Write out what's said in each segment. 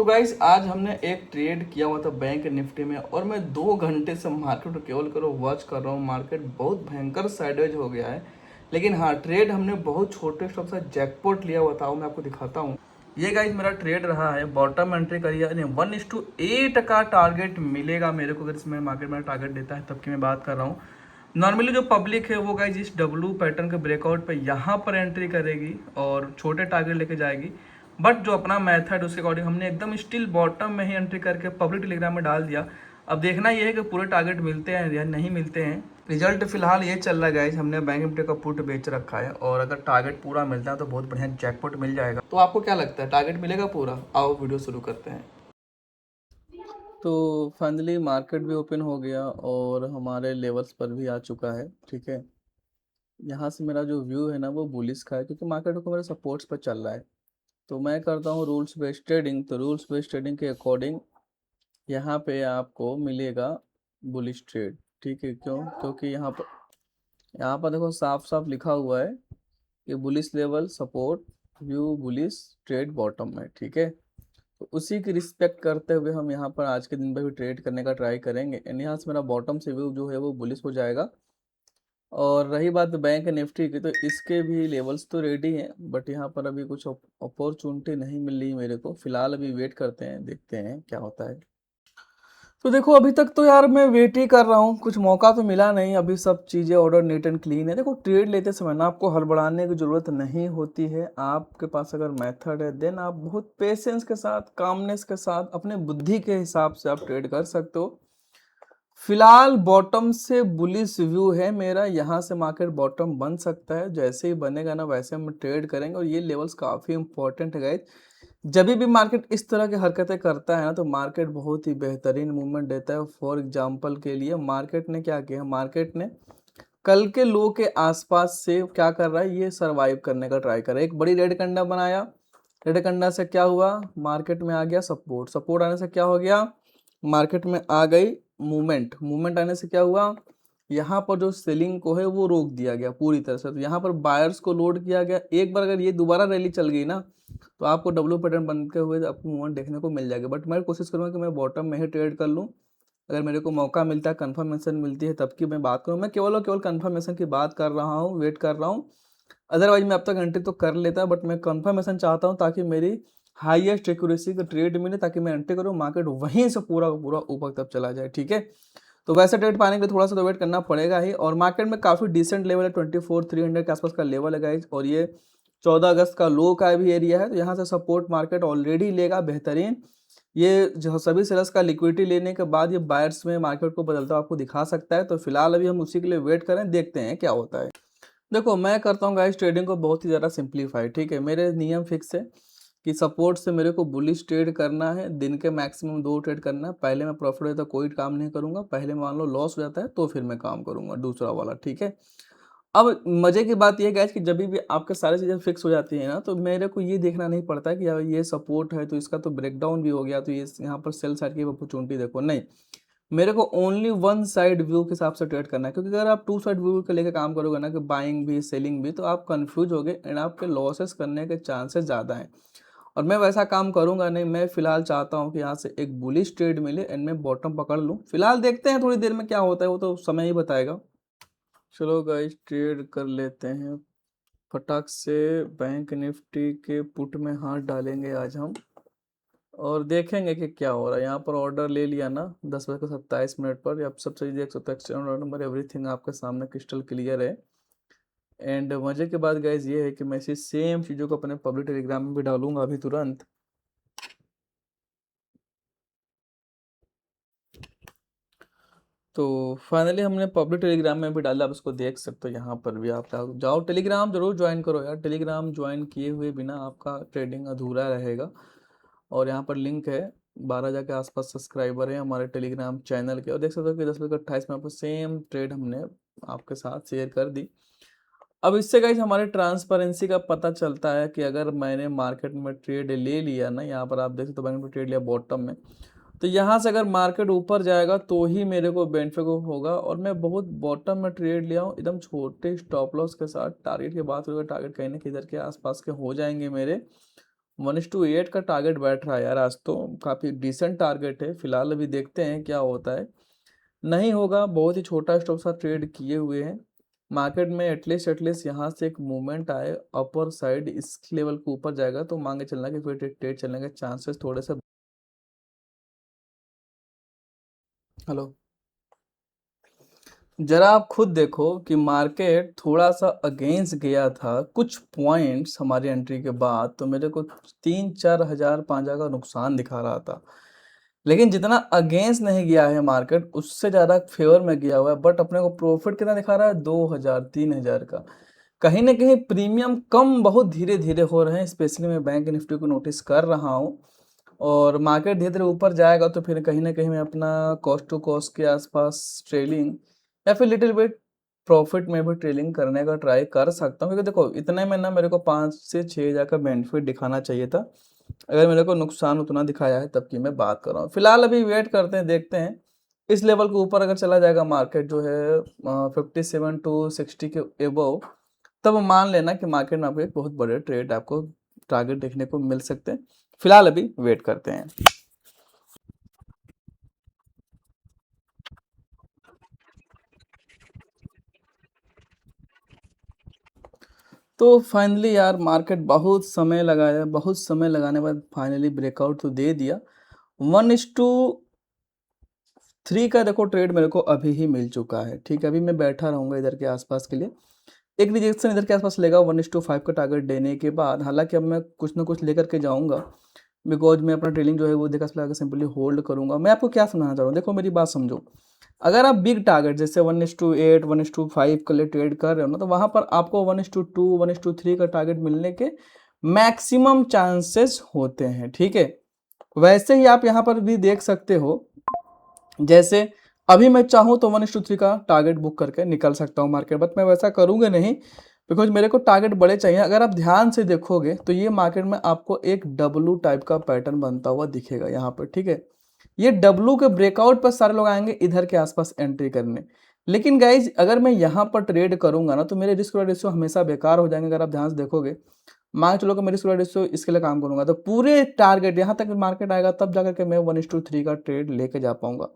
तो गाइस आज हमने एक ट्रेड किया हुआ था बैंक निफ्टी में और मैं 2 घंटे से मार्केट को केवल करो वॉच कर रहा हूँ। मार्केट बहुत भयंकर साइडवेज हो गया है, लेकिन हाँ ट्रेड हमने बहुत छोटे स्टॉक से जैकपॉट लिया हुआ था, वो मैं आपको दिखाता हूँ। ये गाइस मेरा ट्रेड रहा है, बॉटम एंट्री करिए 1:8 का टारगेट मिलेगा मेरे को अगर इसमें मार्केट में टारगेट देता है, तब की मैं बात कर रहा हूँ। नॉर्मली जो पब्लिक है वो गाइज इस डब्लू पैटर्न के ब्रेकआउट पे यहाँ पर एंट्री करेगी और छोटे टारगेट लेके जाएगी। बट जो अपना मेथड उसके अकॉर्डिंग हमने एकदम स्टिल बॉटम में ही एंट्री करके पब्लिक टेलीग्राम में डाल दिया। अब देखना ये है कि पूरे टारगेट मिलते हैं या नहीं मिलते हैं। रिजल्ट फिलहाल ये चल रहा है गाइज, हमने बैंक निफ्टी का पुट बेच रखा है और अगर टारगेट पूरा मिलता है तो बहुत बढ़िया जैकपॉट मिल जाएगा। तो आपको क्या लगता है टारगेट मिलेगा पूरा? आओ वीडियो शुरू करते हैं। तो फाइनली मार्केट भी ओपन हो गया और हमारे लेवल्स पर भी आ चुका है। ठीक है, यहाँ से मेरा जो व्यू है ना वो बुलिश का है, क्योंकि मार्केट को मेरे सपोर्ट्स पर चल रहा है। तो मैं करता हूँ रूल्स बेस्ड ट्रेडिंग। तो रूल्स बेस्ड ट्रेडिंग के अकॉर्डिंग यहाँ पे आपको मिलेगा बुलिश ट्रेड। ठीक है, क्यों? क्योंकि यहाँ पर देखो साफ साफ लिखा हुआ है कि bullish level support view bullish trade bottom में। ठीक है, तो उसी की रिस्पेक्ट करते हुए हम यहाँ पर आज के दिन में भी ट्रेड करने का ट्राई करेंगे एंड यहाँ से मेरा बॉटम से व्यू जो है वो बुलिश हो जाएगा। और रही बात बैंक निफ्टी की, तो इसके भी लेवल्स तो रेडी हैं, बट यहाँ पर अभी कुछ अपॉर्चुनिटी नहीं मिल रही मेरे को। फिलहाल अभी वेट करते हैं, देखते हैं क्या होता है। तो देखो अभी तक तो यार मैं वेट ही कर रहा हूँ, कुछ मौका तो मिला नहीं। अभी सब चीज़ें ऑर्डर नीट एंड क्लीन है। देखो ट्रेड लेते समय ना आपको हड़बड़ाने की ज़रूरत नहीं होती है। आपके पास अगर मेथड है देन आप बहुत पेशेंस के साथ, कामनेस के साथ, अपने बुद्धि के हिसाब से आप ट्रेड कर सकते हो। फिलहाल बॉटम से बुलिश व्यू है मेरा, यहाँ से मार्केट बॉटम बन सकता है। जैसे ही बनेगा ना वैसे हम ट्रेड करेंगे और ये लेवल्स काफ़ी इंपॉर्टेंट है गाइस। जब भी मार्केट इस तरह की हरकतें करता है ना तो मार्केट बहुत ही बेहतरीन मूवमेंट देता है। फॉर एग्जांपल के लिए मार्केट ने क्या किया, मार्केट ने कल के लो के आसपास से क्या कर रहा है, ये सरवाइव करने का ट्राई कर रहा है। एक बड़ी रेड कंडा बनाया, रेड कंडा से क्या हुआ, मार्केट में आ गया सपोर्ट, सपोर्ट आने से क्या हो गया, मार्केट में आ गई मूवमेंट, मूवमेंट आने से क्या हुआ, यहाँ पर जो सेलिंग को है वो रोक दिया गया पूरी तरह से। तो यहाँ पर बायर्स को लोड किया गया। एक बार अगर ये दोबारा रैली चल गई ना तो आपको डब्ल्यू पैटर्न बनते हुए आपको मूवमेंट देखने को मिल जाएगा। बट मैं कोशिश करूँगा कि मैं बॉटम में ही ट्रेड कर लूँ। अगर मेरे को मौका मिलता है, कंफर्मेशन मिलती है तब की मैं बात करूँ। मैं केवल और केवल कंफर्मेशन की बात कर रहा हूँ, वेट कर रहा हूँ। अदरवाइज मैं अब तक एंट्री तो कर लेता, बट मैं कंफर्मेशन चाहता हूँ ताकि मेरी हाईएस्ट एक्यूरेसी का ट्रेड मिले, ताकि मैं एंट्री करूँ मार्केट वहीं से पूरा पूरा ऊपर तक चला जाए। ठीक है, तो वैसे ट्रेड पाने के लिए थोड़ा सा तो वेट करना पड़ेगा ही। और मार्केट में काफ़ी डिसेंट लेवल है, 24,300 के आसपास का लेवल है गाइज, और ये 14 अगस्त का लो का भी एरिया है। तो यहाँ से सपोर्ट मार्केट ऑलरेडी लेगा बेहतरीन। ये जो सभी सेलर्स का लिक्विडिटी लेने के बाद ये बायर्स में मार्केट को बदलता आपको दिखा सकता है। तो फिलहाल अभी हम उसी के लिए वेट करें, देखते हैं क्या होता है। देखो मैं करता हूँ गाइस ट्रेडिंग को बहुत ही ज़्यादा सिंप्लीफाई। ठीक है, मेरे नियम फिक्स है कि सपोर्ट से मेरे को बुलिश ट्रेड करना है, दिन के मैक्सिमम 2 ट्रेड करना है। पहले मैं प्रॉफिट होता है कोई काम नहीं करूँगा, पहले मान लो लॉस हो जाता है तो फिर मैं काम करूँगा दूसरा वाला। ठीक है, अब मजे की बात यह गाइस कि जब भी आपके सारी चीज़ें फिक्स हो जाती है ना तो मेरे को ये देखना नहीं पड़ता कि यार ये सपोर्ट है तो इसका तो ब्रेकडाउन भी हो गया तो ये यहाँ पर सेल साइड की अपॉर्चुनिटी देखो। नहीं, मेरे को ओनली वन साइड व्यू के हिसाब से ट्रेड करना है। क्योंकि अगर आप 2 साइड व्यू के लेकर काम करोगे ना कि बाइंग भी सेलिंग भी, तो आप कंफ्यूज होगे एंड आपके लॉसेस करने के चांसेस ज़्यादा हैं। और मैं वैसा काम करूंगा नहीं। मैं फिलहाल चाहता हूं कि यहाँ से एक बुलिश ट्रेड मिले एंड मैं बॉटम पकड़ लूं। फिलहाल देखते हैं थोड़ी देर में क्या होता है, वो तो समय ही बताएगा। चलो गाइस ट्रेड कर लेते हैं फटाक से। बैंक निफ्टी के पुट में हाथ डालेंगे आज हम और देखेंगे कि क्या हो रहा है। यहाँ पर ऑर्डर ले लिया ना 10:27 पर। आप सब चीज़ देख सकते हो, एक्सटर्नल ऑर्डर नंबर एवरीथिंग आपके सामने क्रिस्टल क्लियर है। एंड मजे की बात गाइज ये है कि मैं इसी सेम चीज़ों को अपने पब्लिक टेलीग्राम में भी डालूंगा अभी तुरंत। तो फाइनली हमने पब्लिक टेलीग्राम में भी डाला, आप इसको देख सकते हो। यहाँ पर भी आप जाओ टेलीग्राम जरूर ज्वाइन करो यार। टेलीग्राम ज्वाइन किए हुए बिना आपका ट्रेडिंग अधूरा रहेगा। और यहाँ पर लिंक है, 12,000 के आसपास सब्सक्राइबर है हमारे टेलीग्राम चैनल के। और देख सकते हो कि 10:28 में आपको सेम ट्रेड हमने आपके साथ शेयर कर दी। अब इससे गाइस हमारे ट्रांसपेरेंसी का पता चलता है कि अगर मैंने मार्केट में ट्रेड ले लिया ना, यहाँ पर आप देख सकते हो बैंक में ट्रेड लिया बॉटम में, तो यहाँ से अगर मार्केट ऊपर जाएगा तो ही मेरे को बेनिफिट होगा। और मैं बहुत बॉटम में ट्रेड लिया हूँ एकदम छोटे स्टॉप लॉस के साथ। टारगेट की बात करें, टारगेट कहीं ना किधर के आसपास के हो जाएंगे मेरे। 1:8 का टारगेट बैठ रहा है यार, आज तो काफ़ी डिसेंट टारगेट है। फिलहाल अभी देखते हैं क्या होता है। नहीं होगा, बहुत ही छोटा स्टॉक साथ ट्रेड किए हुए हैं मार्केट में। एटलीस्ट यहाँ से एक मूवमेंट आए अपर साइड, इस लेवल के ऊपर जाएगा तो मांगे चलना कि फिर ट्रेड चलने के चांसेस थोड़े से। हेलो, जरा आप खुद देखो कि मार्केट थोड़ा सा अगेंस्ट गया था कुछ पॉइंट्स हमारी एंट्री के बाद, तो मेरे को 3-4 हज़ार 5 हज़ार का नुकसान दिखा रहा था। लेकिन जितना अगेंस्ट नहीं गया है मार्केट, उससे ज़्यादा फेवर में गया हुआ है। बट अपने को प्रॉफिट कितना दिखा रहा है, 2 हज़ार 3 हज़ार का। कहीं ना कहीं प्रीमियम कम बहुत धीरे धीरे हो रहे हैं, स्पेशली मैं बैंक निफ्टी को नोटिस कर रहा हूँ। और मार्केट धीरे धीरे ऊपर जाएगा तो फिर कहीं ना कहीं मैं अपना कॉस्ट टू कॉस्ट के आसपास ट्रेलिंग या फिर लिटिल बिट प्रॉफिट में भी ट्रेलिंग करने का ट्राई कर सकता हूँ। क्योंकि देखो इतने में ना मेरे को 5 से 6 हज़ार का बेनिफिट दिखाना चाहिए था। अगर मेरे को नुकसान उतना दिखाया है तब की मैं बात कर रहा हूँ। फिलहाल अभी वेट करते हैं, देखते हैं इस लेवल के ऊपर अगर चला जाएगा मार्केट जो है 57 to 60 के एबव, तब मान लेना कि मार्केट में आपको एक बहुत बड़े ट्रेड आपको टारगेट देखने को मिल सकते हैं। फिलहाल अभी वेट करते हैं। तो फाइनली यार मार्केट बहुत समय लगाया, बहुत समय लगाने के बाद फाइनली ब्रेकआउट तो दे दिया। 1:3 का देखो ट्रेड मेरे को अभी ही मिल चुका है। ठीक है, अभी मैं बैठा रहूँगा इधर के आसपास के लिए। एक रिजेक्शन इधर के आसपास लेगा 1:5 का टारगेट देने के बाद। हालांकि अब मैं कुछ ना कुछ लेकर के जाऊँगा, बिकॉज मैं अपना ट्रेडिंग जो है वो देखा लगा सिंपली होल्ड करूँगा। मैं आपको क्या समझाना चाह रहा हूँ, देखो मेरी बात समझो। अगर आप बिग टारगेट जैसे 1:8 1:5 के लिए ट्रेड कर रहे हो ना, तो वहाँ पर आपको 1:2 1:3 का टारगेट मिलने के मैक्सिमम चांसेस होते हैं। ठीक है, वैसे ही आप यहाँ पर भी देख सकते हो। जैसे अभी मैं चाहूँ तो 1:3 का टारगेट बुक करके निकल सकता हूँ मार्केट, बट मैं वैसा करूँगा नहीं, बिकॉज मेरे को टारगेट बड़े चाहिए। अगर आप ध्यान से देखोगे तो ये मार्केट में आपको एक डब्लू टाइप का पैटर्न बनता हुआ दिखेगा यहाँ पर। ठीक है, ये डब्लू के ब्रेकआउट पर सारे लोग आएंगे इधर के आसपास एंट्री करने। लेकिन गाइज अगर मैं यहाँ पर ट्रेड करूंगा ना, तो मेरे रिस्क रेशियो हमेशा बेकार हो जाएंगे। अगर आप ध्यान से देखोगे, मान चलो कि मेरी रिस्क रेशियो इसके लिए काम करूंगा, तो पूरे टारगेट यहाँ तक मार्केट आएगा तब जाकर के मैं 1:3 का ट्रेड लेके जा पाऊंगा।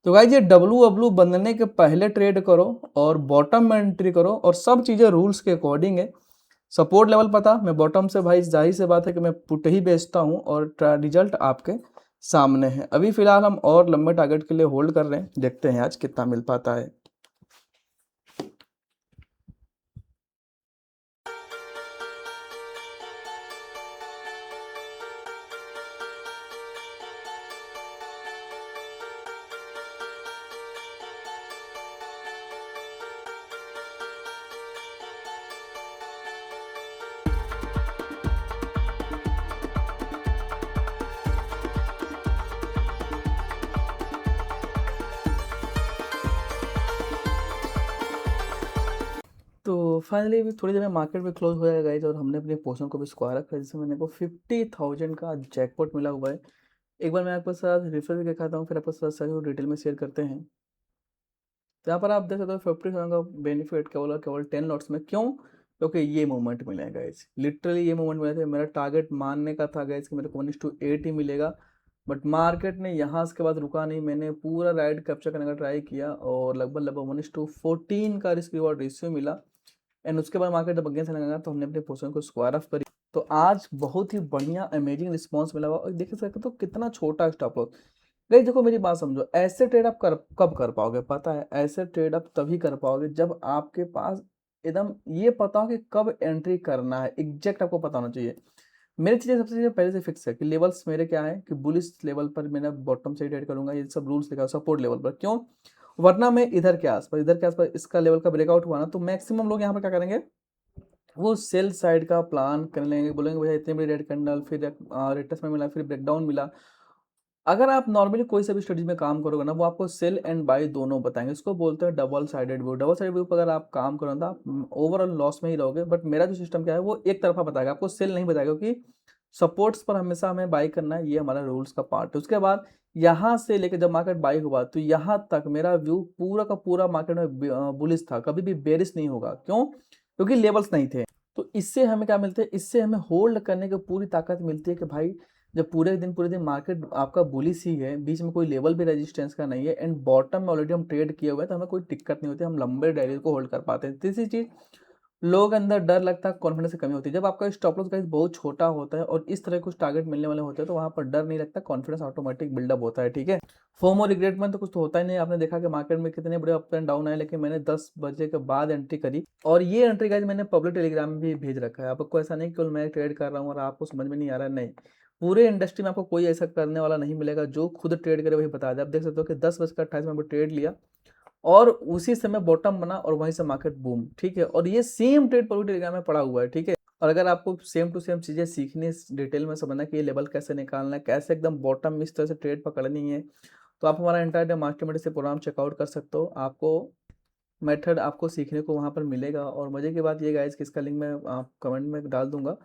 तो गाइज ये डब्लू अब्लू बनने के पहले ट्रेड करो और बॉटम में एंट्री करो, और सब चीज़ें रूल्स के अकॉर्डिंग है। सपोर्ट लेवल पता, मैं बॉटम से भाई जाहिर से बात है कि मैं पुट ही बेचता हूँ, और रिजल्ट आपके सामने है। अभी फिलहाल हम और लंबे टारगेट के लिए होल्ड कर रहे हैं, देखते हैं आज कितना मिल पाता है। तो फाइनली अभी थोड़ी देर में मार्केट में क्लोज हो जाएगा गाइज, और हमने अपने पोर्शन को भी स्क्वायर रखा है, जिसमें मेरे को 50,000 का जैकपॉट मिला हुआ है। एक बार मैं आपके साथ रेफर करके खाता हूँ, फिर आपके साथ सारी डिटेल में शेयर करते हैं। तो यहाँ पर आप देख सकते हो 50,000 का बेनिफिट केवल और केवल 10 लॉट्स में। क्यों? क्योंकि ये मूवमेंट मिला है गाइज, लिटरली ये मूवमेंट मिला था। मेरा टारगेट मानने का था गाइज कि मेरे को 1:8 ही मिलेगा, बट मार्केट ने यहाँ के बाद रुका नहीं। मैंने पूरा राइड कैप्चर करने का ट्राई किया और लगभग लगभग 1:14 का रिस्क रिवॉर्ड रेशियो मिला। एंड उसके बाद मार्केट जब अगेंस्ट लगा तो हमने अपने पोर्शन को स्क्वायर ऑफ करी। तो आज बहुत ही बढ़िया अमेजिंग रिस्पॉन्स मिला हुआ, और देख सकते हो तो कितना छोटा स्टॉप लॉस। गाइस देखो मेरी बात समझो, ऐसे ट्रेड आप कब कर पाओगे पता है? ऐसे ट्रेड आप तभी कर पाओगे जब आपके पास एकदम ये पता हो कि कब एंट्री करना है, एग्जैक्ट आपको पता होना चाहिए। मेरी चीज़ें सबसे चीज़ें पहले से फिक्स है कि लेवल्स मेरे क्या है कि बुलिश लेवल पर मैंने बॉटम से ट्रेड करूंगा, ये सब रूल्स लिखा सपोर्ट लेवल पर। क्यों? वरना मैं इधर के आसपास इसका लेवल का ब्रेकआउट हुआ ना, तो मैक्सिमम लोग यहाँ पर क्या करेंगे, वो सेल साइड का प्लान कर लेंगे, बोलेंगे भैया इतने बड़े रेड कैंडल, फिर रेटस में मिला, फिर ब्रेकडाउन मिला। अगर आप नॉर्मली कोई सा भी स्टडीज में काम करोगे ना, वो आपको सेल एंड बाय दोनों बताएंगे। इसको बोलते हैं double sided view. Double sided view पर अगर आप काम करो ना, आप ओवरऑल लॉस में ही रहोगे। बट मेरा जो सिस्टम क्या है, वो एक तरफा बताएगा, आपको सेल नहीं बताएगा, क्योंकि सपोर्ट्स पर हमेशा हमें बाई करना है, ये हमारा रूल्स का पार्ट है। उसके बाद यहाँ से लेकर जब मार्केट बाई हुआ तो यहाँ तक मेरा व्यू पूरा का पूरा मार्केट में बुलिश था, कभी भी बेरिश नहीं होगा। क्यों? क्योंकि लेवल्स नहीं थे। तो इससे हमें क्या मिलता है, इससे हमें होल्ड करने की पूरी ताकत मिलती है कि भाई जब पूरे दिन मार्केट आपका बुलिश ही है, बीच में कोई लेवल भी रेजिस्टेंस का नहीं है एंड बॉटम में ऑलरेडी हम ट्रेड किए हुए हैं, तो हमें कोई दिक्कत नहीं होती, हम लंबे रैली को होल्ड कर पाते हैं। तीसरी चीज़, लोगों के अंदर डर लगता है, कॉन्फिडेंस की कमी होती है। जब आपका स्टॉप लॉस गाइस बहुत छोटा होता है और इस तरह कुछ टारगेट मिलने वाले होते हैं, तो वहाँ पर डर नहीं लगता, कॉन्फिडेंस ऑटोमेटिक बिल्डअप होता है, ठीक है। फोमो रिग्रेटमेंट तो कुछ तो होता ही नहीं। आपने देखा कि मार्केट में कितने बड़े अप एंड डाउन आए, लेकिन मैंने 10 बजे के बाद एंट्री करी, और ये एंट्री गाइस मैंने पब्लिक टेलीग्राम में भी भेज रखा है आपको। ऐसा नहीं केवल मैं ट्रेड कर रहा हूँ और आपको समझ में नहीं आ रहा है, नहीं, पूरे इंडस्ट्री में आपको कोई ऐसा करने वाला नहीं मिलेगा जो खुद ट्रेड करे वही बता दे। आप देख सकते हो कि 10 बजकर 28 मिनट में ट्रेड लिया और उसी समय बॉटम बना और वहीं से मार्केट बूम, ठीक है। और ये सेम ट्रेड पब्लिक टेलीग्राम में पड़ा हुआ है, ठीक है। और अगर आपको सेम टू सेम चीज़ें सीखनी, डिटेल में समझना कि ये लेवल कैसे निकालना है, कैसे एकदम बॉटम में इस तरह से ट्रेड पकड़नी है, तो आप हमारा एंटायर डे मास्टरमाइंड से प्रोग्राम चेकआउट कर सकते हो। आपको मेथड आपको सीखने को वहाँ पर मिलेगा। और मज़े की बात ये गाइस कि इसका लिंक मैं आप कमेंट में डाल दूंगा,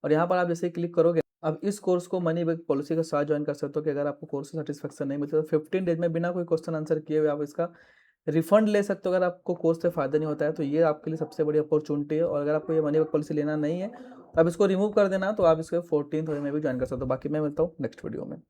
और यहाँ पर आप जैसे क्लिक करोगे, अब इस कोर्स को मनी बैक पॉलिसी के साथ ज्वाइन कर सकते हो कि अगर आपको कोर्स से सेटिस्फेक्शन नहीं मिलती तो 15 डेज में बिना कोई क्वेश्चन आंसर किए हुए आप इसका रिफंड ले सकते हो। अगर आपको कोर्स से फ़ायदा नहीं होता है तो ये आपके लिए सबसे बड़ी अपॉर्चुनिटी है। और अगर आपको ये मनी बैक पॉलिसी लेना नहीं है तो आप इसको रिमूव कर देना, तो आप इसको 14th में भी ज्वाइन कर सकते हो। बाकी मैं मिलता हूँ नेक्स्ट वीडियो में।